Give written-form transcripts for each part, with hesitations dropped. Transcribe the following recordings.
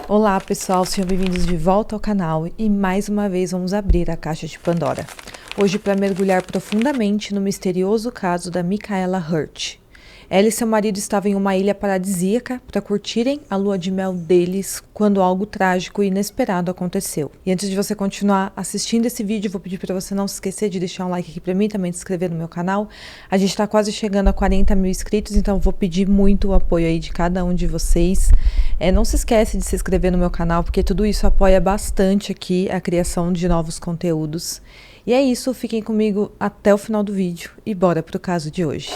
Olá pessoal, sejam bem-vindos de volta ao canal e mais uma vez vamos abrir a caixa de Pandora. Hoje para mergulhar profundamente no misterioso caso da Micaela Hurt. Ela e seu marido estavam em uma ilha paradisíaca para curtirem a lua de mel deles quando algo trágico e inesperado aconteceu. E antes de você continuar assistindo esse vídeo, vou pedir para você não se esquecer de deixar um like aqui para mim, também se inscrever no meu canal. A gente está quase chegando a 40 mil inscritos, então vou pedir muito o apoio aí de cada um de vocês. Não se esquece de se inscrever no meu canal, porque tudo isso apoia bastante aqui a criação de novos conteúdos. E é isso, fiquem comigo até o final do vídeo e bora pro caso de hoje.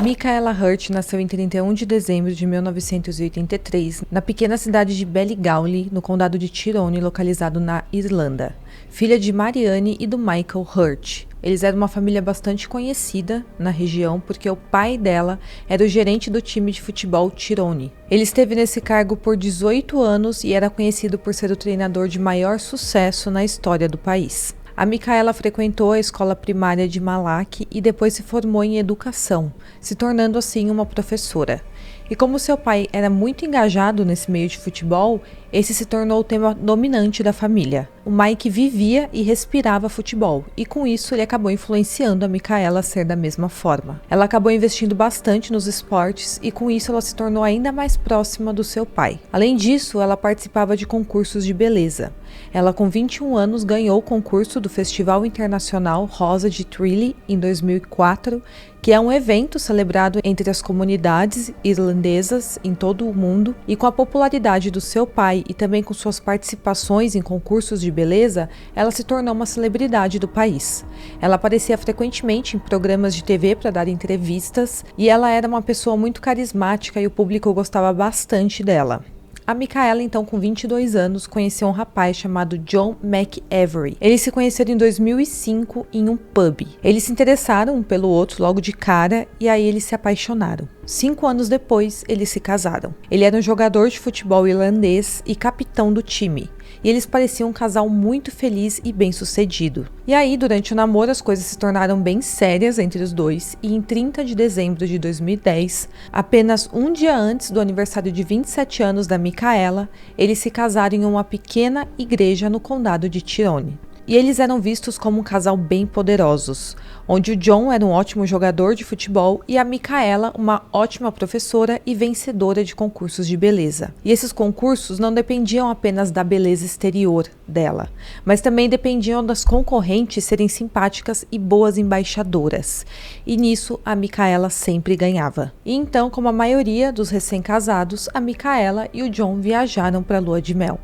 Micaela Hurt nasceu em 31 de dezembro de 1983, na pequena cidade de Ballygawley, no condado de Tyrone, localizado na Irlanda. Filha de Marianne e do Michael Hurt. Eles eram uma família bastante conhecida na região porque o pai dela era o gerente do time de futebol Tyrone. Ele esteve nesse cargo por 18 anos e era conhecido por ser o treinador de maior sucesso na história do país. A Micaela frequentou a escola primária de Malac e depois se formou em educação, se tornando assim uma professora. E como seu pai era muito engajado nesse meio de futebol, esse se tornou o tema dominante da família. O Mike vivia e respirava futebol, e com isso ele acabou influenciando a Micaela a ser da mesma forma. Ela acabou investindo bastante nos esportes e com isso ela se tornou ainda mais próxima do seu pai. Além disso, ela participava de concursos de beleza. Ela, com 21 anos, ganhou o concurso do Festival Internacional Rosa de Tralee em 2004, que é um evento celebrado entre as comunidades irlandesas em todo o mundo, e com a popularidade do seu pai e também com suas participações em concursos de beleza, ela se tornou uma celebridade do país. Ela aparecia frequentemente em programas de TV para dar entrevistas, e ela era uma pessoa muito carismática e o público gostava bastante dela. A Micaela, então, com 22 anos, conheceu um rapaz chamado John McAvery. Eles se conheceram em 2005 em um pub. Eles se interessaram um pelo outro logo de cara e aí eles se apaixonaram. 5 anos depois, eles se casaram. Ele era um jogador de futebol irlandês e capitão do time. E eles pareciam um casal muito feliz e bem-sucedido. E aí, durante o namoro, as coisas se tornaram bem sérias entre os dois, e em 30 de dezembro de 2010, apenas um dia antes do aniversário de 27 anos da Micaela, eles se casaram em uma pequena igreja no condado de Tyrone. E eles eram vistos como um casal bem poderosos, onde o John era um ótimo jogador de futebol e a Micaela uma ótima professora e vencedora de concursos de beleza. E esses concursos não dependiam apenas da beleza exterior dela, mas também dependiam das concorrentes serem simpáticas e boas embaixadoras. E nisso a Micaela sempre ganhava. E então, como a maioria dos recém-casados, a Micaela e o John viajaram para a lua de mel.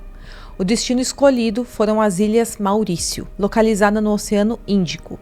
O destino escolhido foram as Ilhas Maurício, localizada no Oceano Índico,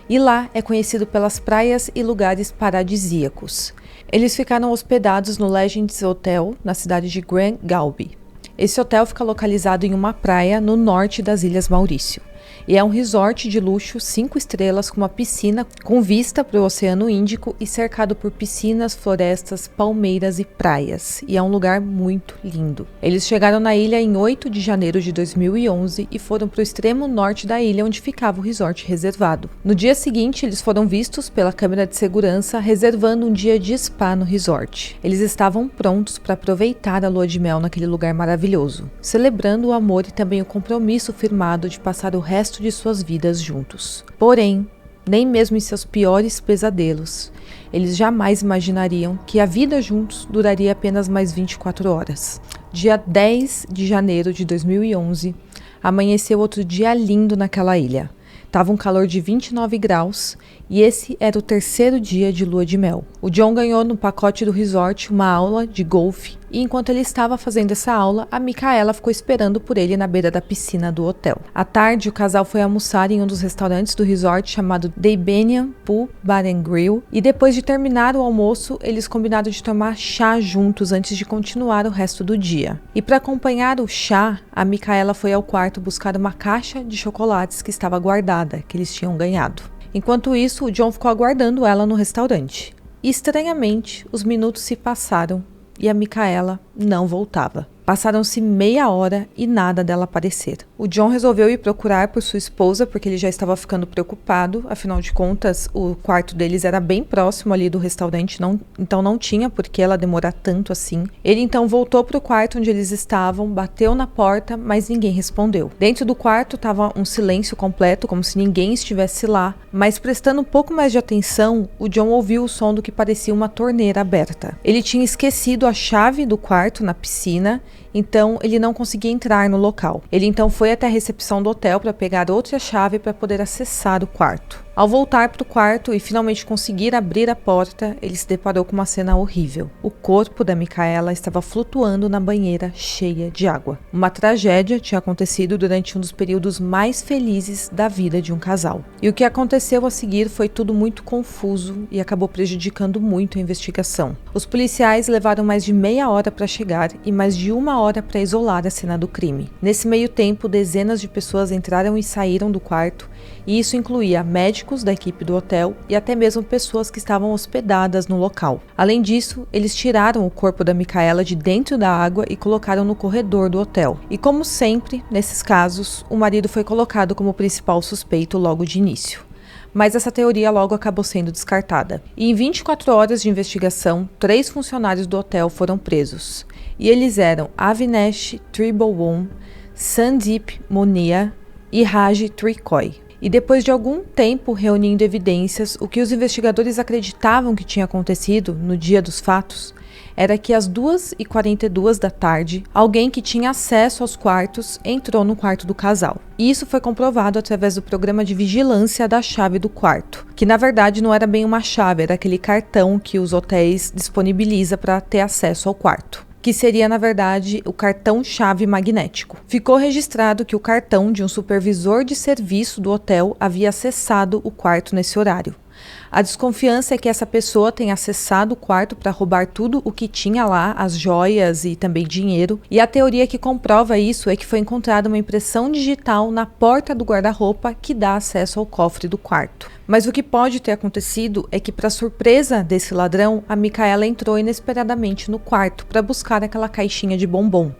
e lá é conhecido pelas praias e lugares paradisíacos. Eles ficaram hospedados no Legends Hotel, na cidade de Grand Galway. Esse hotel fica localizado em uma praia no norte das Ilhas Maurício. E é um resort de luxo 5 estrelas com uma piscina com vista para o Oceano Índico e cercado por piscinas, florestas, palmeiras e praias. E é um lugar muito lindo. Eles chegaram na ilha em 8 de janeiro de 2011 e foram para o extremo norte da ilha onde ficava o resort reservado. No dia seguinte, eles foram vistos pela câmera de segurança reservando um dia de spa no resort. Eles estavam prontos para aproveitar a lua de mel naquele lugar maravilhoso, celebrando o amor e também o compromisso firmado de passar o resto de suas vidas juntos. Porém, nem mesmo em seus piores pesadelos, eles jamais imaginariam que a vida juntos duraria apenas mais 24 horas. Dia 10 de janeiro de 2011, amanheceu outro dia lindo naquela ilha. Tava um calor de 29 graus e esse era o terceiro dia de lua de mel. O John ganhou no pacote do resort uma aula de golfe e enquanto ele estava fazendo essa aula, a Micaela ficou esperando por ele na beira da piscina do hotel. À tarde, o casal foi almoçar em um dos restaurantes do resort chamado Deibanian Pub Bar and Grill e depois de terminar o almoço, eles combinaram de tomar chá juntos antes de continuar o resto do dia. E para acompanhar o chá, a Micaela foi ao quarto buscar uma caixa de chocolates que estava guardada, que eles tinham ganhado. Enquanto isso, o John ficou aguardando ela no restaurante. E, estranhamente, os minutos se passaram e a Micaela não voltava. Passaram-se meia hora e nada dela aparecer. O John resolveu ir procurar por sua esposa porque ele já estava ficando preocupado, afinal de contas o quarto deles era bem próximo ali do restaurante, então não tinha por que ela demorar tanto assim. Ele então voltou para o quarto onde eles estavam, bateu na porta, mas ninguém respondeu. Dentro do quarto estava um silêncio completo, como se ninguém estivesse lá, mas prestando um pouco mais de atenção, o John ouviu o som do que parecia uma torneira aberta. Ele tinha esquecido a chave do quarto na piscina, então ele não conseguia entrar no local. Ele então foi até a recepção do hotel para pegar outra chave para poder acessar o quarto. Ao voltar para o quarto e finalmente conseguir abrir a porta, ele se deparou com uma cena horrível. O corpo da Micaela estava flutuando na banheira cheia de água. Uma tragédia tinha acontecido durante um dos períodos mais felizes da vida de um casal. E o que aconteceu a seguir foi tudo muito confuso e acabou prejudicando muito a investigação. Os policiais levaram mais de meia hora para chegar e mais de uma hora para isolar a cena do crime. Nesse meio tempo, dezenas de pessoas entraram e saíram do quarto, e isso incluía médicos da equipe do hotel e até mesmo pessoas que estavam hospedadas no local. Além disso, eles tiraram o corpo da Micaela de dentro da água e colocaram no corredor do hotel. E como sempre, nesses casos, o marido foi colocado como principal suspeito logo de início. Mas essa teoria logo acabou sendo descartada. E em 24 horas de investigação, 3 funcionários do hotel foram presos. E eles eram Avinash Tribhuwan, Sandeep Monia e Raj Trikoi. E depois de algum tempo reunindo evidências, o que os investigadores acreditavam que tinha acontecido no dia dos fatos era que às 2h42 da tarde, alguém que tinha acesso aos quartos entrou no quarto do casal. E isso foi comprovado através do programa de vigilância da chave do quarto, que na verdade não era bem uma chave, era aquele cartão que os hotéis disponibilizam para ter acesso ao quarto, que seria, na verdade, o cartão-chave magnético. Ficou registrado que o cartão de um supervisor de serviço do hotel havia acessado o quarto nesse horário. A desconfiança é que essa pessoa tenha acessado o quarto para roubar tudo o que tinha lá, as joias e também dinheiro, e a teoria que comprova isso é que foi encontrada uma impressão digital na porta do guarda-roupa que dá acesso ao cofre do quarto. Mas o que pode ter acontecido é que, para surpresa desse ladrão, a Micaela entrou inesperadamente no quarto para buscar aquela caixinha de bombom.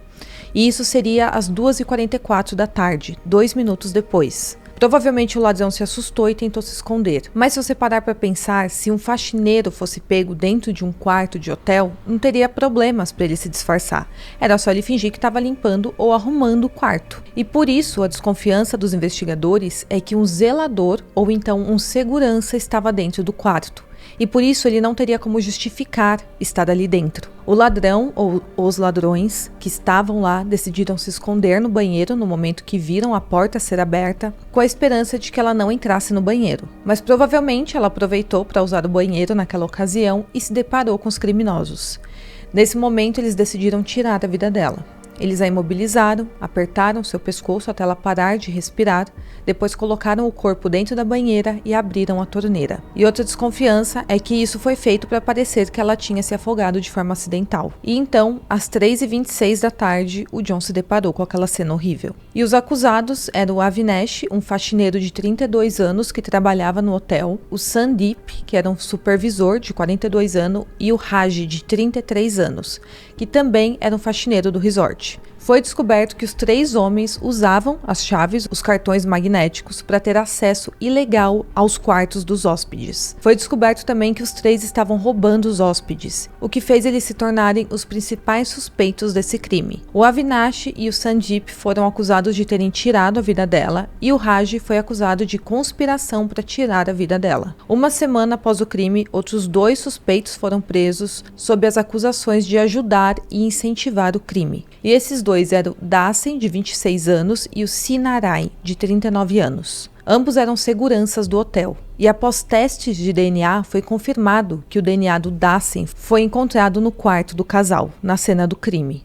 E isso seria às 2h44 da tarde, 2 minutos depois. Provavelmente o ladrão se assustou e tentou se esconder. Mas se você parar para pensar, se um faxineiro fosse pego dentro de um quarto de hotel, não teria problemas para ele se disfarçar. Era só ele fingir que estava limpando ou arrumando o quarto. E por isso a desconfiança dos investigadores é que um zelador ou então um segurança estava dentro do quarto. E por isso ele não teria como justificar estar ali dentro. O ladrão ou os ladrões que estavam lá decidiram se esconder no banheiro no momento que viram a porta ser aberta, com a esperança de que ela não entrasse no banheiro. Mas provavelmente ela aproveitou para usar o banheiro naquela ocasião e se deparou com os criminosos. Nesse momento eles decidiram tirar a vida dela. Eles a imobilizaram, apertaram seu pescoço até ela parar de respirar, depois colocaram o corpo dentro da banheira e abriram a torneira. E outra desconfiança é que isso foi feito para parecer que ela tinha se afogado de forma acidental. E então, às 3h26 da tarde, o John se deparou com aquela cena horrível. E os acusados eram o Avinash, um faxineiro de 32 anos que trabalhava no hotel, o Sandeep, que era um supervisor de 42 anos, e o Raj, de 33 anos, que também era um faxineiro do resort. Foi descoberto que os 3 homens usavam as chaves, os cartões magnéticos, para ter acesso ilegal aos quartos dos hóspedes. Foi descoberto também que os 3 estavam roubando os hóspedes, o que fez eles se tornarem os principais suspeitos desse crime. O Avinash e o Sandeep foram acusados de terem tirado a vida dela e o Raj foi acusado de conspiração para tirar a vida dela. Uma semana após o crime, outros 2 suspeitos foram presos sob as acusações de ajudar e incentivar o crime. E esses 2 eram o Dassen, de 26 anos, e o Sinarai, de 39 anos. Ambos eram seguranças do hotel. E após testes de DNA, foi confirmado que o DNA do Dassen foi encontrado no quarto do casal, na cena do crime.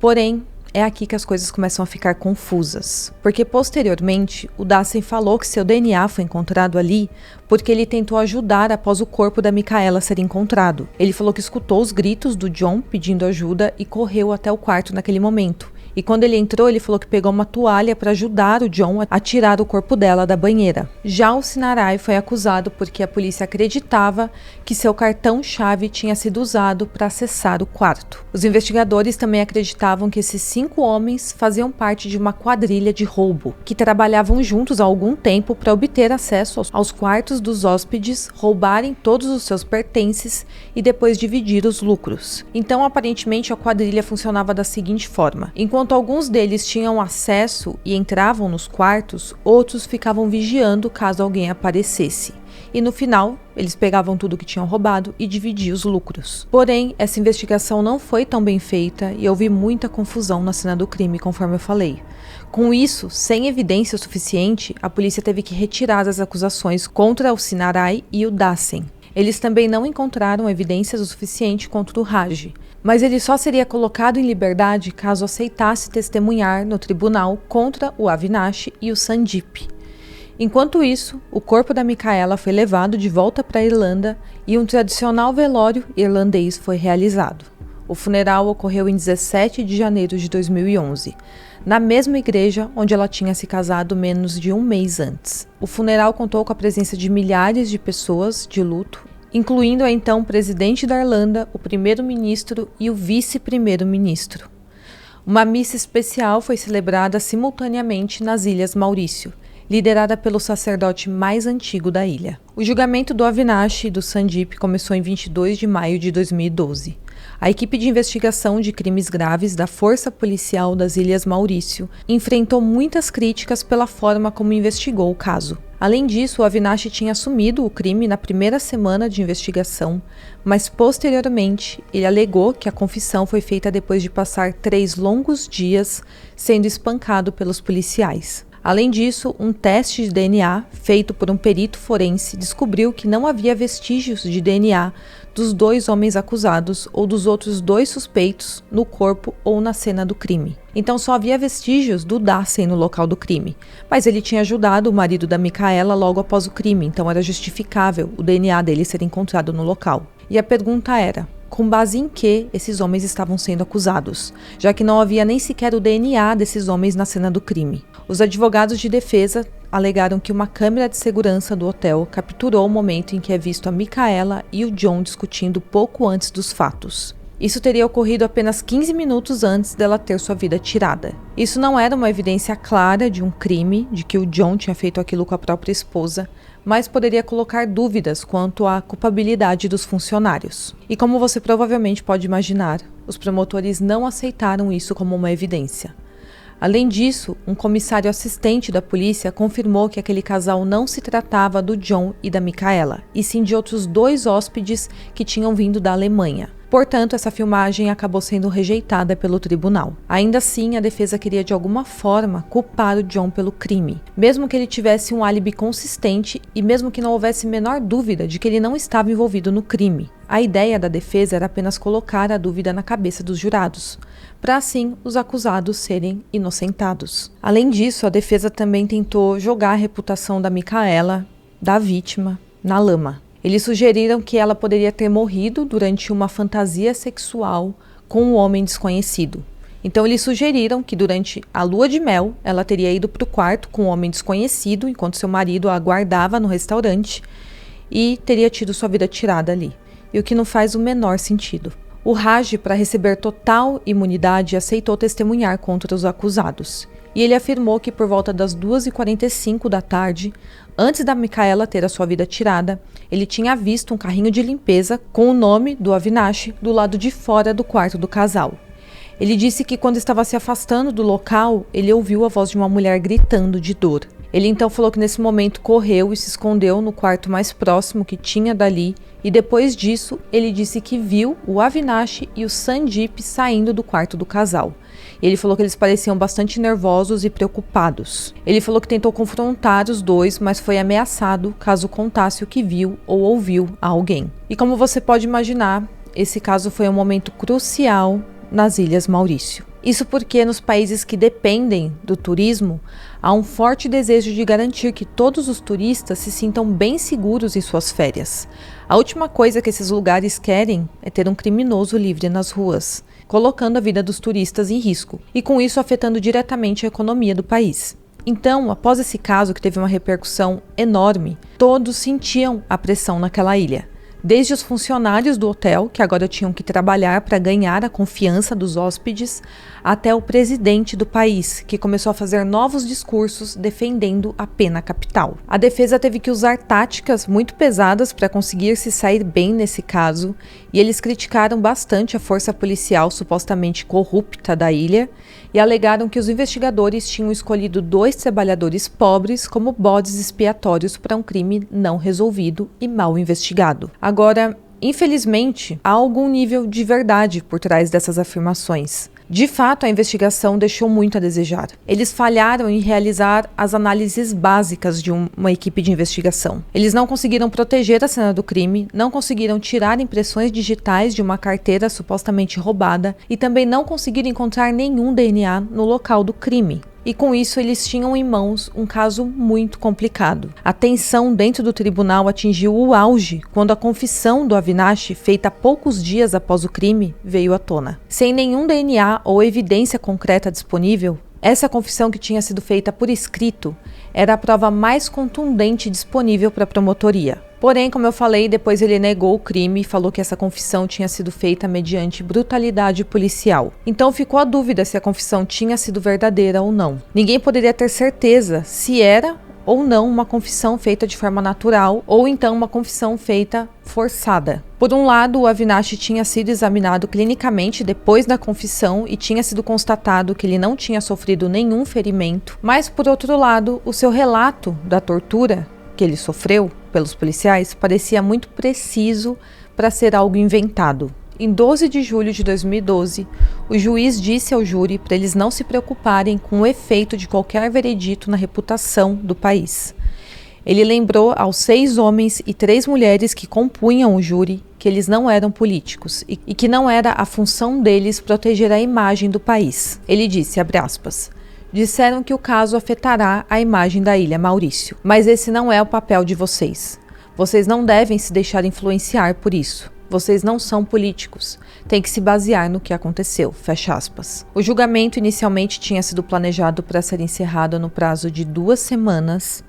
Porém, é aqui que as coisas começam a ficar confusas, porque posteriormente o Dassen falou que seu DNA foi encontrado ali porque ele tentou ajudar após o corpo da Micaela ser encontrado. Ele falou que escutou os gritos do John pedindo ajuda e correu até o quarto naquele momento. E quando ele entrou, ele falou que pegou uma toalha para ajudar o John a tirar o corpo dela da banheira. Já o Sinarai foi acusado porque a polícia acreditava que seu cartão-chave tinha sido usado para acessar o quarto. Os investigadores também acreditavam que esses 5 homens faziam parte de uma quadrilha de roubo, que trabalhavam juntos há algum tempo para obter acesso aos quartos dos hóspedes, roubarem todos os seus pertences e depois dividir os lucros. Então, aparentemente, a quadrilha funcionava da seguinte forma: enquanto alguns deles tinham acesso e entravam nos quartos, outros ficavam vigiando caso alguém aparecesse. E no final, eles pegavam tudo que tinham roubado e dividiam os lucros. Porém, essa investigação não foi tão bem feita e houve muita confusão na cena do crime, conforme eu falei. Com isso, sem evidência suficiente, a polícia teve que retirar as acusações contra o Sinarai e o Dassen. Eles também não encontraram evidências o suficiente contra o Raj, mas ele só seria colocado em liberdade caso aceitasse testemunhar no tribunal contra o Avinash e o Sandeep. Enquanto isso, o corpo da Micaela foi levado de volta para a Irlanda e um tradicional velório irlandês foi realizado. O funeral ocorreu em 17 de janeiro de 2011, na mesma igreja onde ela tinha se casado menos de um mês antes. O funeral contou com a presença de milhares de pessoas de luto, incluindo a então presidente da Irlanda, o primeiro-ministro e o vice-primeiro-ministro. Uma missa especial foi celebrada simultaneamente nas Ilhas Maurício, liderada pelo sacerdote mais antigo da ilha. O julgamento do Avinash e do Sandeep começou em 22 de maio de 2012. A equipe de investigação de crimes graves da Força Policial das Ilhas Maurício enfrentou muitas críticas pela forma como investigou o caso. Além disso, o Avinash tinha assumido o crime na primeira semana de investigação, mas posteriormente ele alegou que a confissão foi feita depois de passar 3 longos dias sendo espancado pelos policiais. Além disso, um teste de DNA feito por um perito forense descobriu que não havia vestígios de DNA dos 2 homens acusados ou dos outros 2 suspeitos no corpo ou na cena do crime. Então só havia vestígios do Dassen no local do crime, mas ele tinha ajudado o marido da Micaela logo após o crime, então era justificável o DNA dele ser encontrado no local. E a pergunta era: com base em que esses homens estavam sendo acusados, já que não havia nem sequer o DNA desses homens na cena do crime? Os advogados de defesa alegaram que uma câmera de segurança do hotel capturou o momento em que é visto a Micaela e o John discutindo pouco antes dos fatos. Isso teria ocorrido apenas 15 minutos antes dela ter sua vida tirada. Isso não era uma evidência clara de um crime, de que o John tinha feito aquilo com a própria esposa, mas poderia colocar dúvidas quanto à culpabilidade dos funcionários. E como você provavelmente pode imaginar, os promotores não aceitaram isso como uma evidência. Além disso, um comissário assistente da polícia confirmou que aquele casal não se tratava do John e da Micaela, e sim de outros 2 hóspedes que tinham vindo da Alemanha. Portanto, essa filmagem acabou sendo rejeitada pelo tribunal. Ainda assim, a defesa queria de alguma forma culpar o John pelo crime, mesmo que ele tivesse um álibi consistente e mesmo que não houvesse menor dúvida de que ele não estava envolvido no crime. A ideia da defesa era apenas colocar a dúvida na cabeça dos jurados, para assim os acusados serem inocentados. Além disso, a defesa também tentou jogar a reputação da Micaela, da vítima, na lama. Eles sugeriram que ela poderia ter morrido durante uma fantasia sexual com um homem desconhecido. Então eles sugeriram que durante a lua de mel ela teria ido para o quarto com um homem desconhecido enquanto seu marido a aguardava no restaurante e teria tido sua vida tirada ali. E o que não faz o menor sentido. O Raj, para receber total imunidade, aceitou testemunhar contra os acusados. E ele afirmou que por volta das 2h45 da tarde, antes da Micaela ter a sua vida tirada, ele tinha visto um carrinho de limpeza com o nome do Avinash do lado de fora do quarto do casal. Ele disse que quando estava se afastando do local, ele ouviu a voz de uma mulher gritando de dor. Ele então falou que nesse momento correu e se escondeu no quarto mais próximo que tinha dali, e depois disso ele disse que viu o Avinash e o Sandeep saindo do quarto do casal. Ele falou que eles pareciam bastante nervosos e preocupados. Ele falou que tentou confrontar os 2, mas foi ameaçado caso contasse o que viu ou ouviu a alguém. E como você pode imaginar, esse caso foi um momento crucial nas Ilhas Maurício. Isso porque nos países que dependem do turismo, há um forte desejo de garantir que todos os turistas se sintam bem seguros em suas férias. A última coisa que esses lugares querem é ter um criminoso livre nas ruas, colocando a vida dos turistas em risco, e com isso afetando diretamente a economia do país. Então, após esse caso que teve uma repercussão enorme, todos sentiam a pressão naquela ilha. Desde os funcionários do hotel, que agora tinham que trabalhar para ganhar a confiança dos hóspedes, até o presidente do país, que começou a fazer novos discursos defendendo a pena capital. A defesa teve que usar táticas muito pesadas para conseguir se sair bem nesse caso, e eles criticaram bastante a força policial supostamente corrupta da ilha e alegaram que os investigadores tinham escolhido 2 trabalhadores pobres como bodes expiatórios para um crime não resolvido e mal investigado. Agora, infelizmente, há algum nível de verdade por trás dessas afirmações. De fato, a investigação deixou muito a desejar. Eles falharam em realizar as análises básicas de uma equipe de investigação. Eles não conseguiram proteger a cena do crime, não conseguiram tirar impressões digitais de uma carteira supostamente roubada e também não conseguiram encontrar nenhum DNA no local do crime. E com isso eles tinham em mãos um caso muito complicado. A tensão dentro do tribunal atingiu o auge quando a confissão do Avinash, feita poucos dias após o crime, veio à tona. Sem nenhum DNA ou evidência concreta disponível, essa confissão, que tinha sido feita por escrito, era a prova mais contundente disponível para a promotoria. Porém, como eu falei, depois ele negou o crime e falou que essa confissão tinha sido feita mediante brutalidade policial. Então ficou a dúvida se a confissão tinha sido verdadeira ou não. Ninguém poderia ter certeza se era ou não uma confissão feita de forma natural ou então uma confissão feita forçada. Por um lado, o Avinash tinha sido examinado clinicamente depois da confissão e tinha sido constatado que ele não tinha sofrido nenhum ferimento, mas por outro lado, o seu relato da tortura que ele sofreu pelos policiais parecia muito preciso para ser algo inventado. Em 12 de julho de 2012, o juiz disse ao júri para eles não se preocuparem com o efeito de qualquer veredito na reputação do país. Ele lembrou aos 6 homens e 3 mulheres que compunham o júri que eles não eram políticos e que não era a função deles proteger a imagem do país. Ele disse, abre aspas, disseram que o caso afetará a imagem da Ilha Maurício, mas esse não é o papel de vocês. Vocês não devem se deixar influenciar por isso. Vocês não são políticos. Tem que se basear no que aconteceu. Fecha aspas. O julgamento inicialmente tinha sido planejado para ser encerrado no prazo de 2 semanas,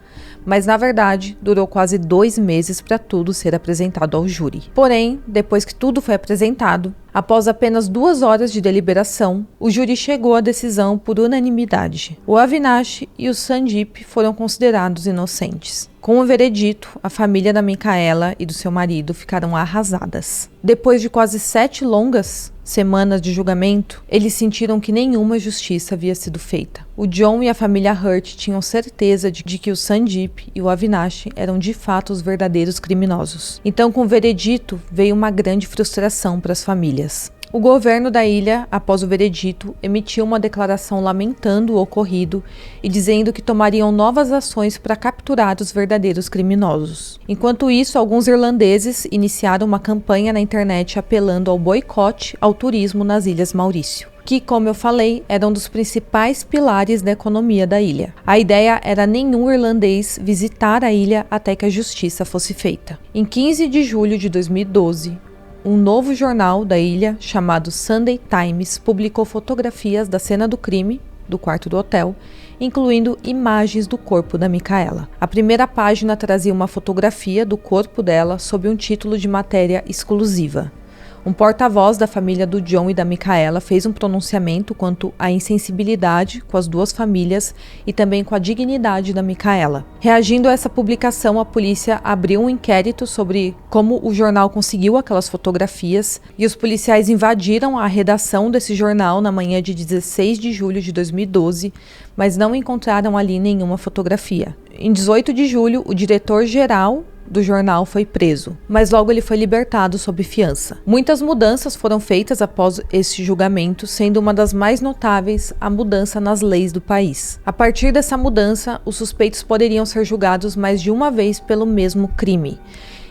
mas na verdade durou quase 2 meses para tudo ser apresentado ao júri. Porém, depois que tudo foi apresentado, após apenas 2 horas de deliberação, o júri chegou à decisão por unanimidade. O Avinash e o Sandeep foram considerados inocentes. Com o veredito, a família da Micaela e do seu marido ficaram arrasadas. Depois de quase 7 longas semanas de julgamento, eles sentiram que nenhuma justiça havia sido feita. O John e a família Hurt tinham certeza de que o Sandeep e o Avinash eram de fato os verdadeiros criminosos. Então, com o veredito, veio uma grande frustração para as famílias. O governo da ilha, após o veredito, emitiu uma declaração lamentando o ocorrido e dizendo que tomariam novas ações para capturar os verdadeiros criminosos. Enquanto isso, alguns irlandeses iniciaram uma campanha na internet apelando ao boicote ao turismo nas Ilhas Maurício, que, como eu falei, era um dos principais pilares da economia da ilha. A ideia era nenhum irlandês visitar a ilha até que a justiça fosse feita. Em 15 de julho de 2012, um novo jornal da ilha, chamado Sunday Times, publicou fotografias da cena do crime, do quarto do hotel, incluindo imagens do corpo da Micaela. A primeira página trazia uma fotografia do corpo dela sob um título de matéria exclusiva. Um porta-voz da família do John e da Micaela fez um pronunciamento quanto à insensibilidade com as 2 famílias e também com a dignidade da Micaela. Reagindo a essa publicação, a polícia abriu um inquérito sobre como o jornal conseguiu aquelas fotografias e os policiais invadiram a redação desse jornal na manhã de 16 de julho de 2012, mas não encontraram ali nenhuma fotografia. Em 18 de julho, o diretor-geral do jornal foi preso, mas logo ele foi libertado sob fiança. Muitas mudanças foram feitas após esse julgamento, sendo uma das mais notáveis a mudança nas leis do país. A partir dessa mudança, os suspeitos poderiam ser julgados mais de uma vez pelo mesmo crime.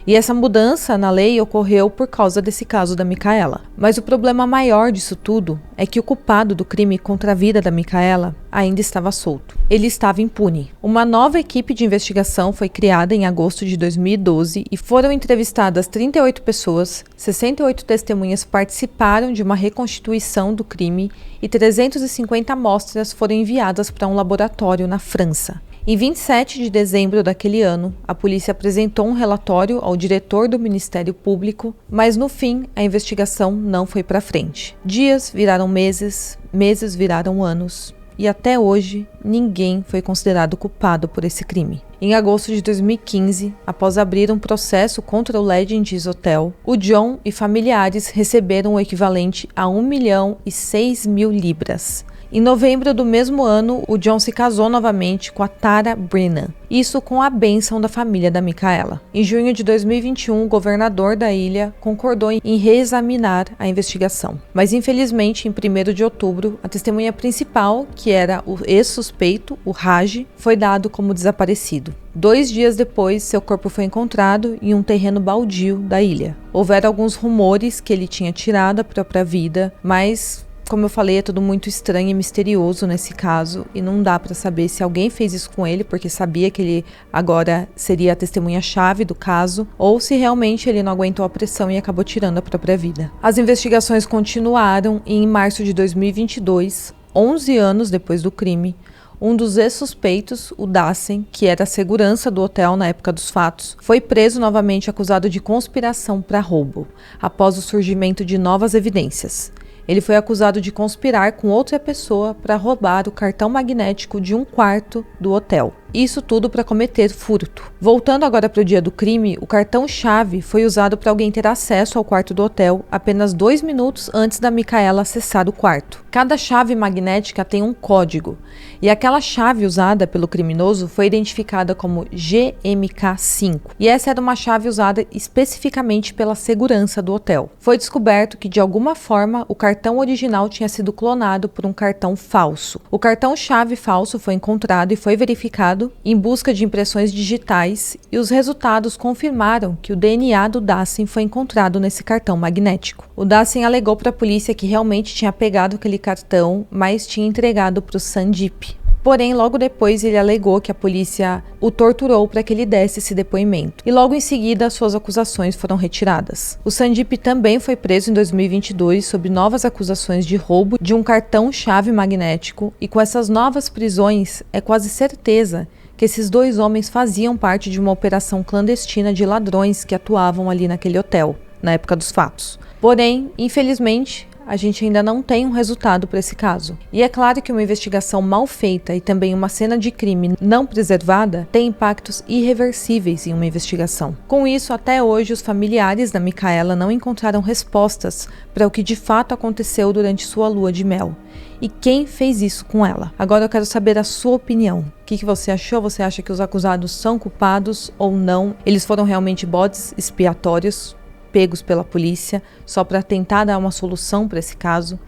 E essa mudança na lei ocorreu por causa desse caso da Micaela. Mas o problema maior disso tudo é que o culpado do crime contra a vida da Micaela ainda estava solto. Ele estava impune. Uma nova equipe de investigação foi criada em agosto de 2012 e foram entrevistadas 38 pessoas, 68 testemunhas participaram de uma reconstituição do crime e 350 amostras foram enviadas para um laboratório na França. Em 27 de dezembro daquele ano, a polícia apresentou um relatório ao diretor do Ministério Público, mas no fim a investigação não foi para frente. Dias viraram meses, meses viraram anos. E até hoje, ninguém foi considerado culpado por esse crime. Em agosto de 2015, após abrir um processo contra o Legends Hotel, o John e familiares receberam o equivalente a 1.006.000 libras. Em novembro do mesmo ano, o John se casou novamente com a Tara Brennan, isso com a bênção da família da Micaela. Em junho de 2021, o governador da ilha concordou em reexaminar a investigação. Mas infelizmente, em 1º de outubro, a testemunha principal, que era o ex-suspeito, o Raj, foi dado como desaparecido. 2 dias depois, seu corpo foi encontrado em um terreno baldio da ilha. Houveram alguns rumores que ele tinha tirado a própria vida, mas como eu falei, é tudo muito estranho e misterioso nesse caso e não dá para saber se alguém fez isso com ele porque sabia que ele agora seria a testemunha-chave do caso ou se realmente ele não aguentou a pressão e acabou tirando a própria vida. As investigações continuaram e em março de 2022, 11 anos depois do crime, um dos ex-suspeitos, o Dassen, que era a segurança do hotel na época dos fatos, foi preso novamente acusado de conspiração para roubo, após o surgimento de novas evidências. Ele foi acusado de conspirar com outra pessoa para roubar o cartão magnético de um quarto do hotel. Isso tudo para cometer furto. Voltando agora para o dia do crime, o cartão-chave foi usado para alguém ter acesso ao quarto do hotel apenas 2 minutos antes da Micaela acessar o quarto. Cada chave magnética tem um código, e aquela chave usada pelo criminoso foi identificada como GMK5, e essa era uma chave usada especificamente pela segurança do hotel. Foi descoberto que de alguma forma o cartão original tinha sido clonado por um cartão falso. O cartão-chave falso foi encontrado e foi verificado em busca de impressões digitais e os resultados confirmaram que o DNA do Dassen foi encontrado nesse cartão magnético. O Dassen alegou para a polícia que realmente tinha pegado aquele cartão, mas tinha entregado para o Sandeep. Porém, logo depois ele alegou que a polícia o torturou para que ele desse esse depoimento. E logo em seguida, suas acusações foram retiradas. O Sandeep também foi preso em 2022 sob novas acusações de roubo de um cartão-chave magnético. E com essas novas prisões, é quase certeza que esses 2 homens faziam parte de uma operação clandestina de ladrões que atuavam ali naquele hotel, na época dos fatos. Porém, infelizmente, a gente ainda não tem um resultado para esse caso. E é claro que uma investigação mal feita e também uma cena de crime não preservada tem impactos irreversíveis em uma investigação. Com isso, até hoje, os familiares da Micaela não encontraram respostas para o que de fato aconteceu durante sua lua de mel. E quem fez isso com ela? Agora eu quero saber a sua opinião. O que você achou? Você acha que os acusados são culpados ou não? Eles foram realmente bodes expiatórios pegos pela polícia, só para tentar dar uma solução para esse caso?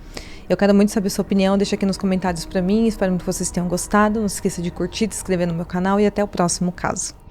Eu quero muito saber sua opinião, deixa aqui nos comentários para mim, espero que vocês tenham gostado, não se esqueça de curtir, de se inscrever no meu canal e até o próximo caso.